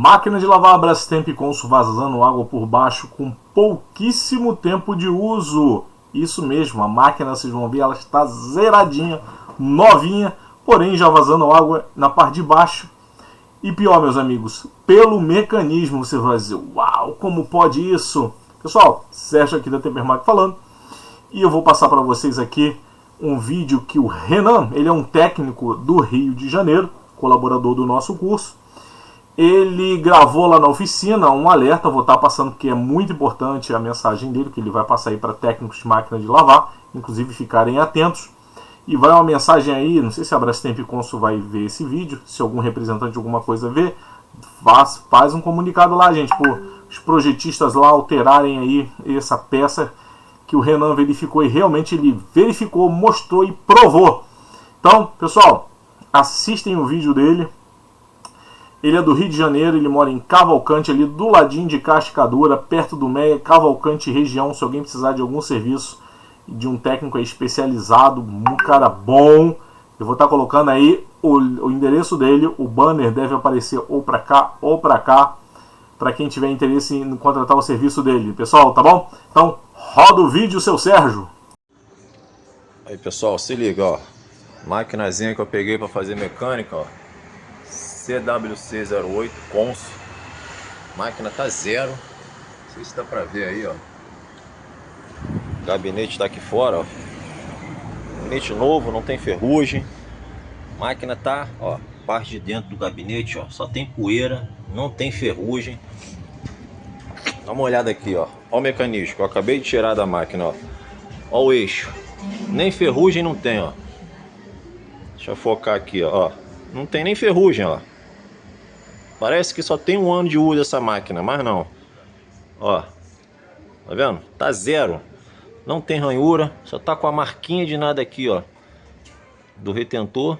Máquina de lavar Brastemp Consul vazando água por baixo com pouquíssimo tempo de uso. Isso mesmo, a máquina, vocês vão ver, ela está zeradinha, novinha, porém já vazando água na parte de baixo. E pior, meus amigos, pelo mecanismo, você vai dizer, uau, como pode isso? Pessoal, Sérgio aqui da Tempermac falando, e eu vou passar para vocês aqui um vídeo que o Renan, ele é um técnico do Rio de Janeiro, colaborador do nosso curso. Ele gravou lá na oficina um alerta, vou estar passando porque é muito importante a mensagem dele, que ele vai passar aí para técnicos de máquina de lavar, inclusive ficarem atentos. E vai uma mensagem aí, não sei se a Brastemp Consul vai ver esse vídeo, se algum representante de alguma coisa vê, faz um comunicado lá, gente, para os projetistas lá alterarem aí essa peça que o Renan verificou, e realmente ele verificou, mostrou e provou. Então, pessoal, assistem o vídeo dele. Ele é do Rio de Janeiro, ele mora em Cavalcante, ali do ladinho de Cascadura, perto do Meia, Cavalcante região. Se alguém precisar de algum serviço de um técnico aí especializado, um cara bom, eu vou estar colocando aí o endereço dele. O banner deve aparecer ou para cá ou para cá, para quem tiver interesse em contratar o serviço dele, pessoal, tá bom? Então, roda o vídeo, seu Sérgio. Aí, pessoal, se liga, ó. Maquinazinha que eu peguei para fazer mecânica, ó. CWC08 Consul. Máquina tá zero. Não sei se dá pra ver aí, ó. O gabinete tá aqui fora, ó. Gabinete novo, não tem ferrugem. Máquina tá, ó, parte de dentro do gabinete, ó, só tem poeira, não tem ferrugem. Dá uma olhada aqui, ó. Ó o mecanismo que eu acabei de tirar da máquina, ó. Ó o eixo. Nem ferrugem não tem, ó. Deixa eu focar aqui, ó. Não tem nem ferrugem, ó. Parece que só tem 1 ano de uso essa máquina, mas não. Ó. Tá vendo? Tá zero. Não tem ranhura. Só tá com a marquinha de nada aqui, ó. Do retentor.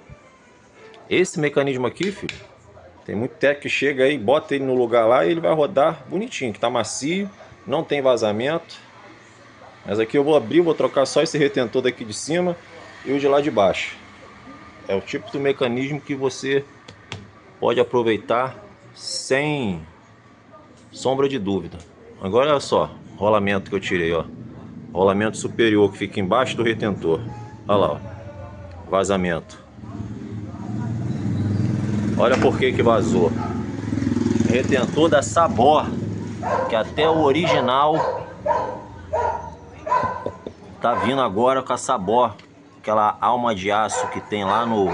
Esse mecanismo aqui, filho. Tem muito técnico que chega aí, bota ele no lugar lá e ele vai rodar bonitinho. Que tá macio. Não tem vazamento. Mas aqui eu vou abrir, vou trocar só esse retentor daqui de cima e o de lá de baixo. É o tipo do mecanismo que você pode aproveitar sem sombra de dúvida. Agora olha só, rolamento que eu tirei, ó. Rolamento superior que fica embaixo do retentor. Olha lá, ó. Vazamento. Olha por que vazou. Retentor da Sabor, que até o original tá vindo agora com a Sabor. Aquela alma de aço que tem lá no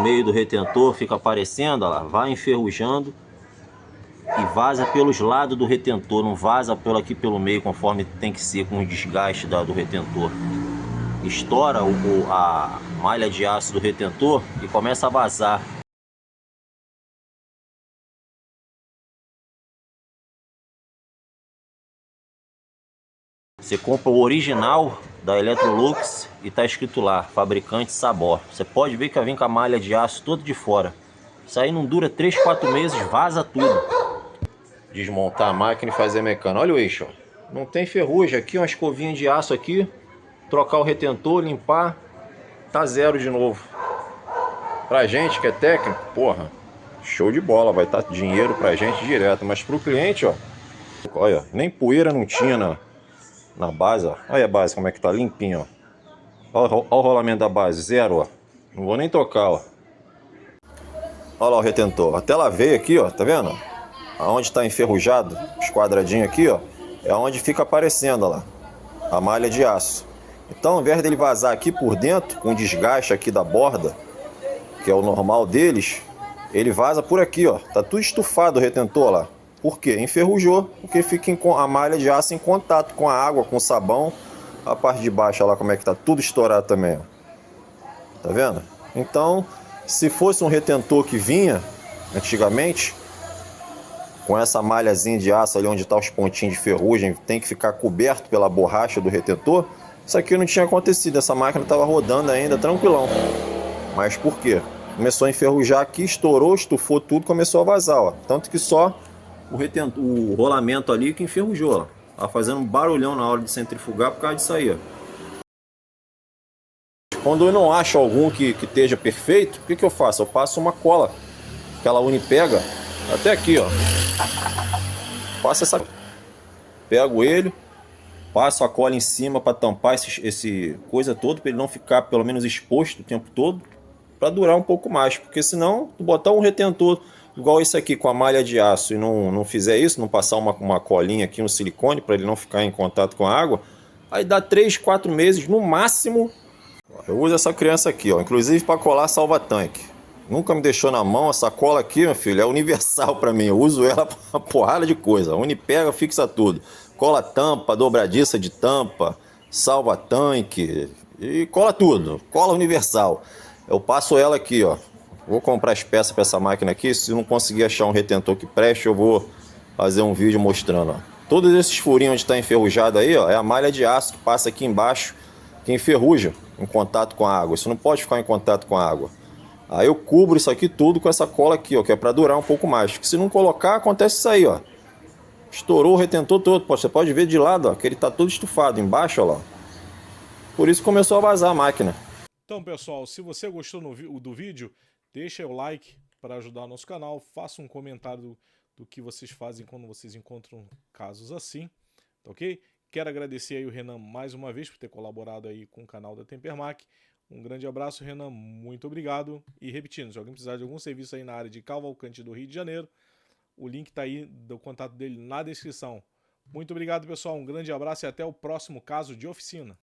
meio do retentor, fica aparecendo, ó lá, vai enferrujando e vaza pelos lados do retentor, não vaza aqui pelo meio conforme tem que ser, com o desgaste do retentor. Estoura a malha de aço do retentor e começa a vazar. Você compra o original da Electrolux e tá escrito lá, fabricante Sabor. Você pode ver que vai vir com a malha de aço toda de fora. Isso aí não dura 3, 4 meses, vaza tudo. Desmontar a máquina e fazer mecânica. Olha o eixo, ó. Não tem ferrugem aqui, uma escovinha de aço aqui. Trocar o retentor, limpar, tá zero de novo. Pra gente que é técnico, porra, show de bola, vai estar dinheiro pra gente direto. Mas pro cliente, ó, olha, nem poeira não tinha na base, ó. Olha a base como é que tá limpinho, ó. Olha o rolamento da base, zero, ó. Não vou nem tocar, ó. Olha lá o retentor. Até lavei aqui, ó, tá vendo? Aonde tá enferrujado, os quadradinhos aqui, ó, é onde fica aparecendo, ó lá, a malha de aço. Então, ao invés dele vazar aqui por dentro, com desgaste aqui da borda, que é o normal deles, ele vaza por aqui, ó. Tá tudo estufado o retentor lá. Por quê? Enferrujou, porque fica a malha de aço em contato com a água, com o sabão. A parte de baixo, olha lá como é que tá tudo estourado também, ó. Tá vendo? Então, se fosse um retentor que vinha antigamente, com essa malhazinha de aço ali onde tá os pontinhos de ferrugem, tem que ficar coberto pela borracha do retentor, isso aqui não tinha acontecido, essa máquina tava rodando ainda tranquilão. Mas por quê? Começou a enferrujar aqui, estourou, estufou tudo, começou a vazar, ó. Tanto que só o rolamento ali que enferrujou, ó. Tá fazendo um barulhão na hora de centrifugar por causa disso aí, ó. Quando eu não acho algum que esteja perfeito, o que eu faço? Eu passo uma cola aquela uni pega, até aqui, ó. Passa essa... Pego ele, passo a cola em cima para tampar esse coisa todo, para ele não ficar pelo menos exposto o tempo todo, para durar um pouco mais, porque senão, tu botar um retentor igual esse aqui com a malha de aço e não fizer isso, não passar uma colinha aqui, um silicone, para ele não ficar em contato com a água, aí dá 3, 4 meses no máximo. Eu uso essa criança aqui, ó, inclusive para colar salva-tanque. Nunca me deixou na mão. Essa cola aqui, meu filho, é universal para mim. Eu uso ela pra uma porrada de coisa. Unipega, fixa tudo. Cola tampa, dobradiça de tampa, salva-tanque e cola tudo. Cola universal. Eu passo ela aqui, ó. Vou comprar as peças para essa máquina aqui. Se não conseguir achar um retentor que preste, eu vou fazer um vídeo mostrando, ó. Todos esses furinhos onde está enferrujado aí, ó, é a malha de aço que passa aqui embaixo, que enferruja em contato com a água. Isso não pode ficar em contato com a água. Aí eu cubro isso aqui tudo com essa cola aqui, ó, que é para durar um pouco mais. Porque se não colocar, acontece isso aí, ó. Estourou o retentor todo. Você pode ver de lado, ó, que ele tá todo estufado embaixo, ó lá. Por isso começou a vazar a máquina. Então, pessoal, se você gostou do vídeo, deixa o like para ajudar o nosso canal. Faça um comentário do que vocês fazem quando vocês encontram casos assim, tá ok? Quero agradecer aí o Renan mais uma vez por ter colaborado aí com o canal da Tempermac. Um grande abraço, Renan, muito obrigado. E repetindo, se alguém precisar de algum serviço aí na área de Cavalcante do Rio de Janeiro, o link tá aí do contato dele na descrição. Muito obrigado, pessoal, um grande abraço e até o próximo caso de oficina.